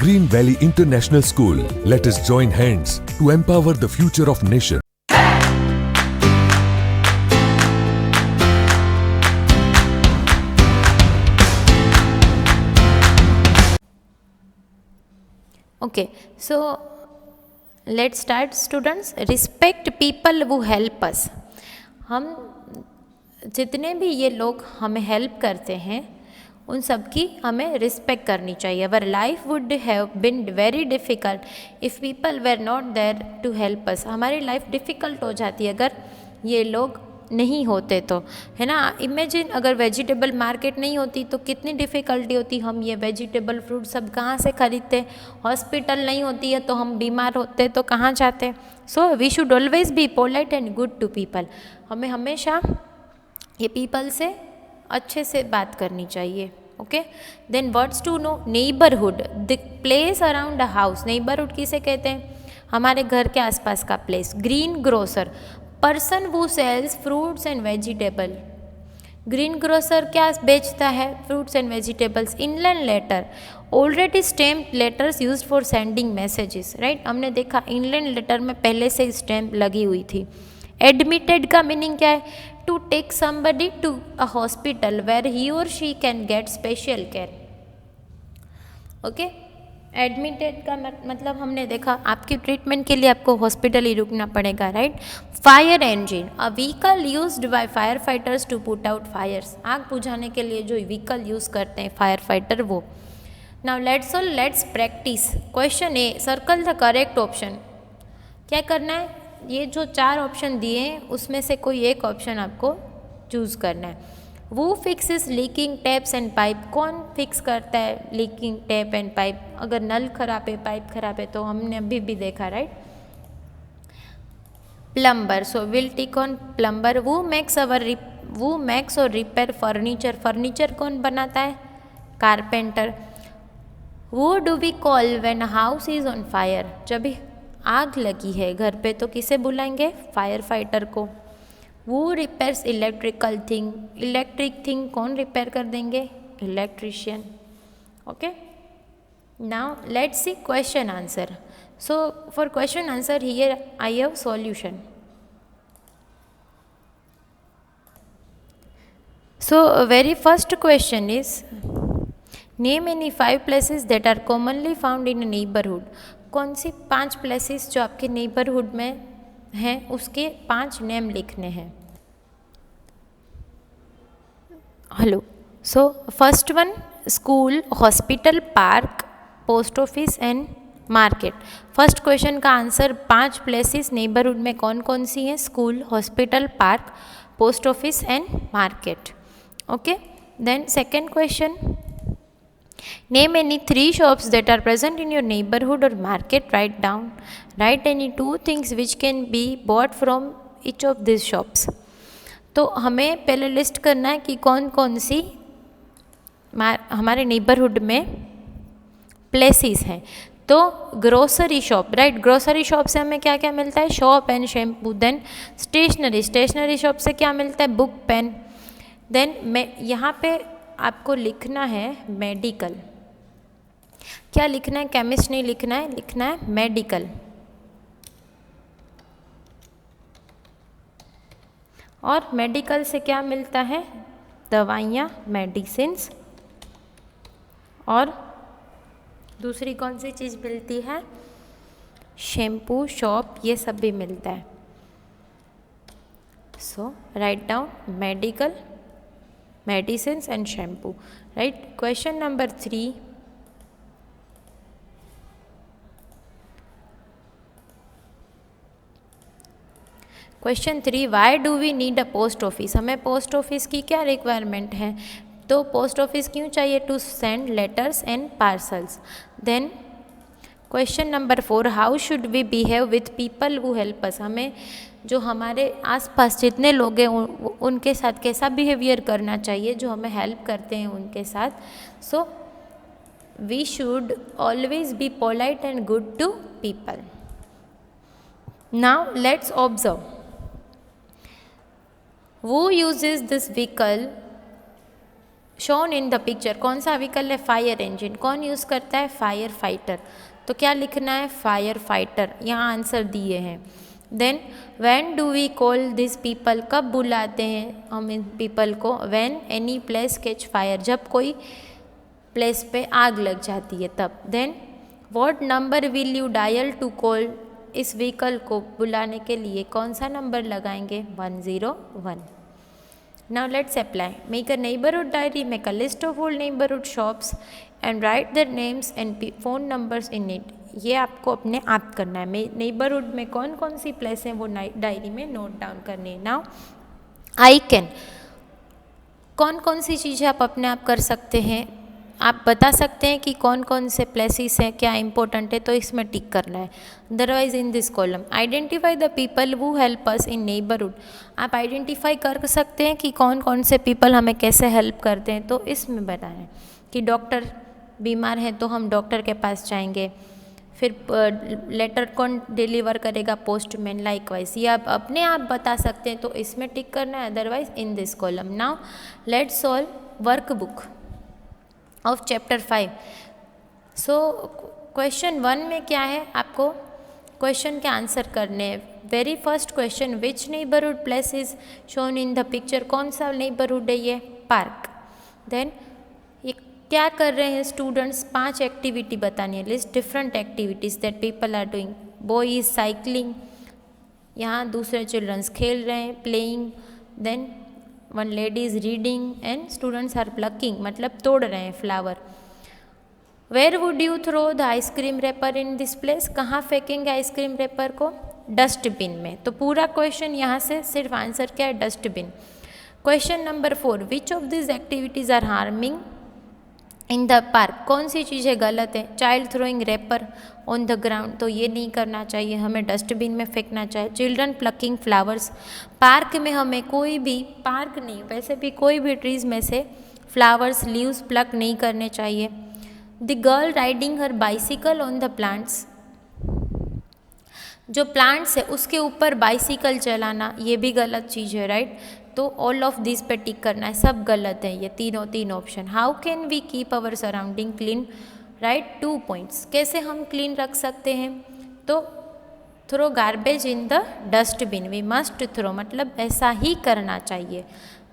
Green Valley International School. Let us join hands to empower the future of nation. Okay, so let's start students. Respect people who help us. हम जितने भी ये लोग हमें help करते हैं उन सब की हमें रिस्पेक्ट करनी चाहिए. Our life would have been very difficult if people were not there to help us. हमारी लाइफ डिफ़िकल्ट हो जाती है अगर ये लोग नहीं होते तो, है ना. इमेजिन अगर वेजिटेबल मार्केट नहीं होती तो कितनी डिफ़िकल्टी होती. हम ये वेजिटेबल फ्रूट सब कहाँ से खरीदते. हॉस्पिटल नहीं होती है तो हम बीमार होते तो कहाँ जाते. So we should always be polite and good to people. हमें हमेशा ये पीपल से अच्छे से बात करनी चाहिए. Okay, then words to know. Neighbourhood, the place around a house. Neighbourhood किसे कहते हैं? हमारे घर के आसपास का place. Green grocer, person who sells fruits and vegetable. Green grocer क्या बेचता है? Fruits and vegetables. Inland letter, already stamp letters used for sending messages. Right, हमने देखा इनलैंड लेटर में पहले से स्टैम्प लगी हुई थी. एडमिटेड का मीनिंग क्या है? To take somebody to a hospital where he or she can get special care. Okay, admitted का मतलब हमने देखा आपकी ट्रीटमेंट के लिए आपको हॉस्पिटल ही रुकना पड़ेगा. Right. Fire engine, a vehicle used by fire fighters to put out fires. आग बुझाने के लिए जो व्हीकल यूज़ करते हैं फायर फाइटर वो. Now let's practise. Question A, circle the correct option. क्या करना है? ये जो 4 ऑप्शन दिए हैं उसमें से कोई एक ऑप्शन आपको चूज़ करना है. वो fixes leaking taps and pipe. कौन फिक्स करता है लीकिंग टैप एंड पाइप? अगर नल खराब है, पाइप खराब है तो हमने अभी भी देखा. Right. Plumber, so will tick on plumber. वो मेक्स और रिपेयर फर्नीचर. फर्नीचर कौन बनाता है? कारपेंटर. वो do we call when house is on fire. जब आग लगी है घर पे तो किसे बुलाएंगे? फायर फाइटर को. वो repairs electrical thing. Electric thing कौन रिपेयर कर देंगे? Electrician. Okay, now let's see question answer. So for question answer here I have solution. So very first question is, name any 5 places that are commonly found in a neighborhood. कौन सी 5 places जो आपके neighbourhood में हैं उसके 5 name लिखने हैं. Hello. So first one, school, hospital, park, post office and market. First question का answer 5 places neighbourhood में कौन कौन सी हैं? School, hospital, park, post office and market. Okay, then second question, name any 3 shops that are present in your neighborhood or market. Write any 2 things which can be bought from each of these shops. तो हमें पहले list करना है कि कौन कौन सी हमारे neighbourhood में प्लेसेस हैं. तो grocery shop. Right, grocery shop से हमें क्या क्या मिलता है? Shop and shampoo. Then stationery shop से क्या मिलता है? Book, pen. देन यहाँ पे आपको लिखना है मेडिकल. क्या लिखना है? केमिस्ट नहीं लिखना है, लिखना है मेडिकल. और मेडिकल से क्या मिलता है? दवाइयाँ, मेडिसिन्स. और दूसरी कौन सी चीज़ मिलती है? शैम्पू, शॉप, ये सब भी मिलता है. So write down medical, medicines and shampoo. Right. Question number 3. Question 3, why do we need a post office? हमें पोस्ट ऑफिस की क्या रिक्वायरमेंट है? तो पोस्ट ऑफिस क्यों चाहिए? To send letters and parcels. Then question number 4, how should we behave with people who help us. हमें जो हमारे आसपास जितने लोग हैं उनके साथ कैसा बिहेवियर करना चाहिए जो हमें हेल्प करते हैं उनके साथ. So we should always be polite and good to people. Now let's observe. Who uses this vehicle shown in the picture कौन सा व्हीकल है, फायर इंजन। कौन यूज़ करता है, फायर फाइटर। तो क्या लिखना है, फायर फाइटर। यहाँ आंसर दिए हैं। Then when do we call this people, कब बुलाते हैं हम इन पीपल को, when any place catch fire, जब कोई प्लेस पे आग लग जाती है तब। Then what number will you dial to call, इस व्हीकल को बुलाने के लिए कौन सा नंबर लगाएंगे, 101। Now let's apply. Make a neighborhood diary, make a list of all neighborhood shops and write their names and phone numbers in it. ये आपको अपने आप करना है। नेबरहुड में कौन कौन सी प्लेस हैं वो डायरी में नोट डाउन करनी है। नाउ आई कैन, कौन कौन सी चीज़ें आप अपने आप कर सकते हैं, आप बता सकते हैं कि कौन कौन से प्लेसेस हैं, क्या इंपॉर्टेंट है, तो इसमें टिक करना है। Otherwise in this column identify the people who help us in neighbourhood, आप आइडेंटिफाई कर सकते हैं कि कौन कौन से पीपल हमें कैसे हेल्प करते हैं, तो इसमें बताएं कि डॉक्टर बीमार हैं तो हम डॉक्टर के पास जाएंगे। फिर लेटर कौन डिलीवर करेगा, पोस्टमैन। लाइकवाइज ये आप अपने आप बता सकते हैं, तो इसमें टिक करना है। Otherwise in this column. Now let's solve workbook of chapter 5। So question 1 में क्या है, आपको क्वेश्चन के आंसर करने हैं। Very first question, which neighbourhood place is shown in the picture, कौन सा नेबरहुड है ये, पार्क। देन ये क्या कर रहे हैं स्टूडेंट्स, 5 एक्टिविटी बतानी है। List different activities that people are doing. Boy is cycling, यहाँ दूसरे चिल्ड्रंस खेल रहे हैं, playing. Then one lady is reading and students are plucking, मतलब तोड़ रहे हैं flower. Where would you throw the ice cream wrapper in this place, कहाँ फेंकेंगे आइसक्रीम रेपर को, डस्टबिन में। तो पूरा क्वेश्चन यहाँ से सिर्फ आंसर क्या है, dustbin. Question number 4, which of this activities are harming in the park, कौन सी चीज़ें गलत है, child throwing wrapper on the ground, तो ये नहीं करना चाहिए, हमें डस्टबिन में फेंकना चाहिए। चिल्ड्रन प्लकिंग फ्लावर्स, पार्क में हमें कोई भी, पार्क नहीं वैसे भी कोई भी ट्रीज़ में से फ्लावर्स लीव्स प्लक नहीं करने चाहिए। The girl riding her bicycle on the plants, जो प्लांट्स है उसके ऊपर बाइसिकल चलाना ये भी गलत चीज़ है, राइट। तो ऑल ऑफ दिस पे टिक करना है, सब गलत है ये तीन option. How can we keep our surrounding clean, right, 2 points. कैसे हम क्लीन रख सकते हैं, तो throw garbage in the dustbin, we must throw, मतलब ऐसा ही करना चाहिए,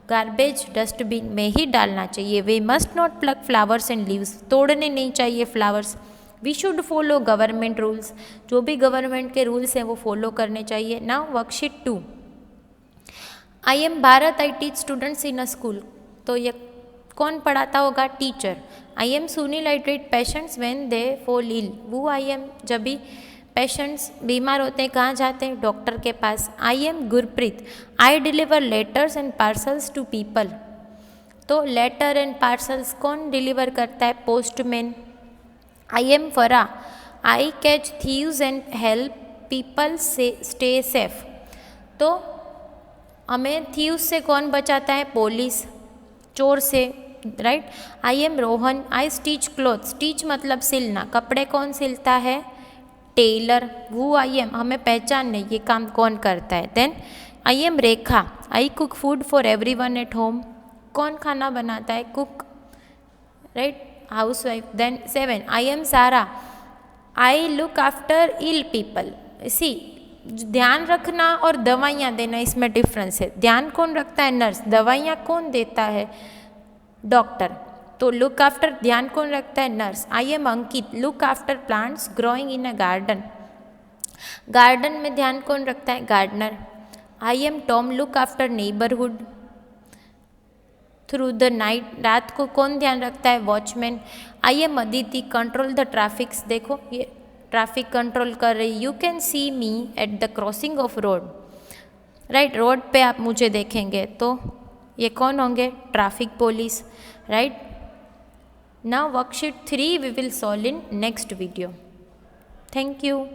गार्बेज डस्टबिन में ही डालना चाहिए। We must not pluck flowers and leaves, तोड़ने नहीं चाहिए flowers. We should follow government rules, जो भी गवर्नमेंट के रूल्स हैं वो फॉलो करने चाहिए। Now worksheet 2, I am Bharat, I teach students in a school, तो ये कौन पढ़ाता होगा, teacher. I am Sunil, I treat patients when they fall ill, वो आई एम जब भी पेशेंट्स बीमार होते हैं कहाँ जाते हैं, डॉक्टर के पास। I am Gurpreet, I deliver letters and parcels to people, तो लेटर एंड पार्सल्स कौन डिलीवर करता है, postman. I am Farah, I catch thieves and help people से स्टे सेफ, तो हमें थीव्स से कौन बचाता है, पुलिस, चोर से, right. I am Rohan, I stitch cloth, stitch मतलब सिलना, कपड़े कौन सिलता है, टेलर। वो आई एम हमें पहचान नहीं ये काम कौन करता है। Then I am Rekha, I cook food for everyone at home, कौन खाना बनाता है, cook, right, housewife. Then 7, I am Sara, I look after ill people. सी ध्यान रखना और दवाइयाँ देना इसमें डिफरेंस है, ध्यान कौन रखता है, नर्स, दवाइयाँ कौन देता है, डॉक्टर। तो लुक आफ्टर ध्यान कौन रखता है, nurse. I am Ankit, look after plants growing in a garden, garden में ध्यान कौन रखता है, gardener. I am Tom, look after neighbourhood through the night, रात को कौन ध्यान रखता है, watchman. I am Aditi, control the traffics, देखो ये ट्रैफिक कंट्रोल कर रही। You can see me at the crossing of road, right, road पे आप मुझे देखेंगे, तो ये कौन होंगे, traffic police, right. Now worksheet 3 we will solve in next video. Thank you.